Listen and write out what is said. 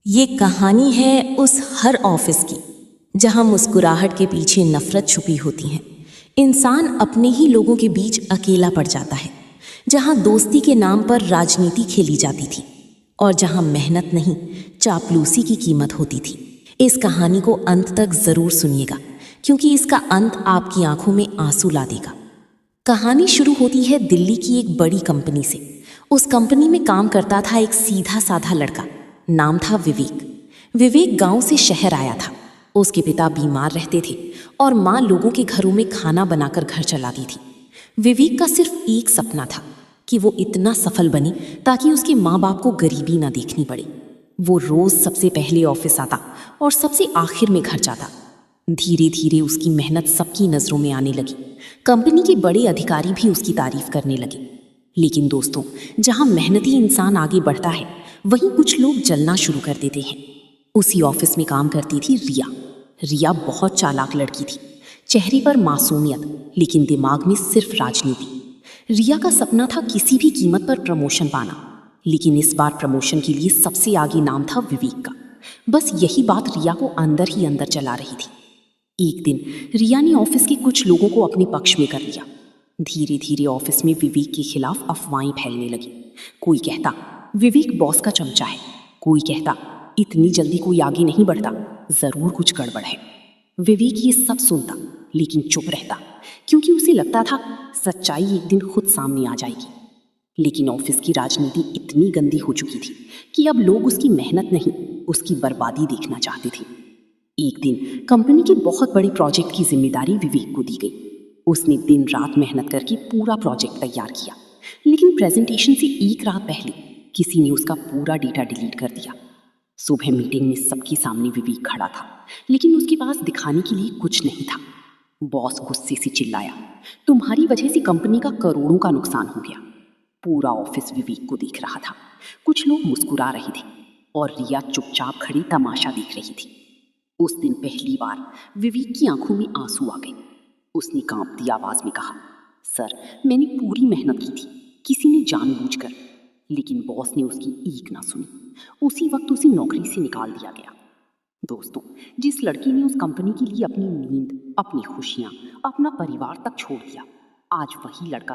ये कहानी है उस हर ऑफिस की जहां मुस्कुराहट के पीछे नफरत छुपी होती है। इंसान अपने ही लोगों के बीच अकेला पड़ जाता है, जहां दोस्ती के नाम पर राजनीति खेली जाती थी और जहां मेहनत नहीं चापलूसी की कीमत होती थी। इस कहानी को अंत तक जरूर सुनिएगा, क्योंकि इसका अंत आपकी आंखों में आंसू ला देगा। कहानी शुरू होती है दिल्ली की एक बड़ी कंपनी से। उस कंपनी में काम करता था एक सीधा साधा लड़का, नाम था विवेक। विवेक गांव से शहर आया था। उसके पिता बीमार रहते थे और माँ लोगों के घरों में खाना बनाकर घर चलाती थी। विवेक का सिर्फ एक सपना था कि वो इतना सफल बने ताकि उसके माँ बाप को गरीबी ना देखनी पड़े। वो रोज सबसे पहले ऑफिस आता और सबसे आखिर में घर जाता। धीरे धीरे उसकी मेहनत सबकी नजरों में आने लगी। कंपनी के बड़े अधिकारी भी उसकी तारीफ करने लगे। लेकिन दोस्तों, जहां मेहनती इंसान आगे बढ़ता है, वहीं कुछ लोग जलना शुरू कर देते हैं। उसी ऑफिस में काम करती थी रिया। रिया बहुत चालाक लड़की थी। चेहरे पर मासूमियत, लेकिन दिमाग में सिर्फ राजनीति। रिया का सपना था किसी भी कीमत पर प्रमोशन पाना, लेकिन इस बार प्रमोशन के लिए सबसे आगे नाम था विवेक का। बस यही बात रिया को अंदर ही अंदर जला रही थी। एक दिन रिया ने ऑफिस के कुछ लोगों को अपने पक्ष में कर लिया। धीरे धीरे ऑफिस में विवेक के खिलाफ अफवाहें फैलने लगी। कोई कहता विवेक बॉस का चमचा है, कोई कहता इतनी जल्दी कोई आगे नहीं बढ़ता, जरूर कुछ गड़बड़ है। विवेक ये सब सुनता लेकिन चुप रहता, क्योंकि उसे लगता था सच्चाई एक दिन खुद सामने आ जाएगी। लेकिन ऑफिस की राजनीति इतनी गंदी हो चुकी थी कि अब लोग उसकी मेहनत नहीं, उसकी बर्बादी देखना चाहते थे। एक दिन कंपनी के बहुत बड़े प्रोजेक्ट की जिम्मेदारी विवेक को दी गई। उसने दिन रात मेहनत करके पूरा प्रोजेक्ट तैयार किया, लेकिन प्रेजेंटेशन से एक रात पहले किसी ने उसका पूरा डेटा डिलीट कर दिया। सुबह मीटिंग में सबके सामने विवेक खड़ा था, लेकिन उसके पास दिखाने के लिए कुछ नहीं था। बॉस गुस्से से चिल्लाया, तुम्हारी वजह से कंपनी का करोड़ों का नुकसान हो गया। पूरा ऑफिस विवेक को देख रहा था। कुछ लोग मुस्कुरा रहे थे और रिया चुपचाप खड़ी तमाशा देख रही थी। उस दिन पहली बार विवेक की आंखों में आंसू आ गए। उसने कांपती आवाज में कहा, सर, मैंने पूरी मेहनत की थी, किसी ने जानबूझकर, लेकिन बॉस ने उसकी एक ना सुनी। उसी वक्त उसे नौकरी से निकाल दिया गया। दोस्तों, जिस लड़की ने उस कंपनी के लिए अपनी नींद, अपनी खुशियां, अपना परिवार तक छोड़ दिया, आज वही लड़का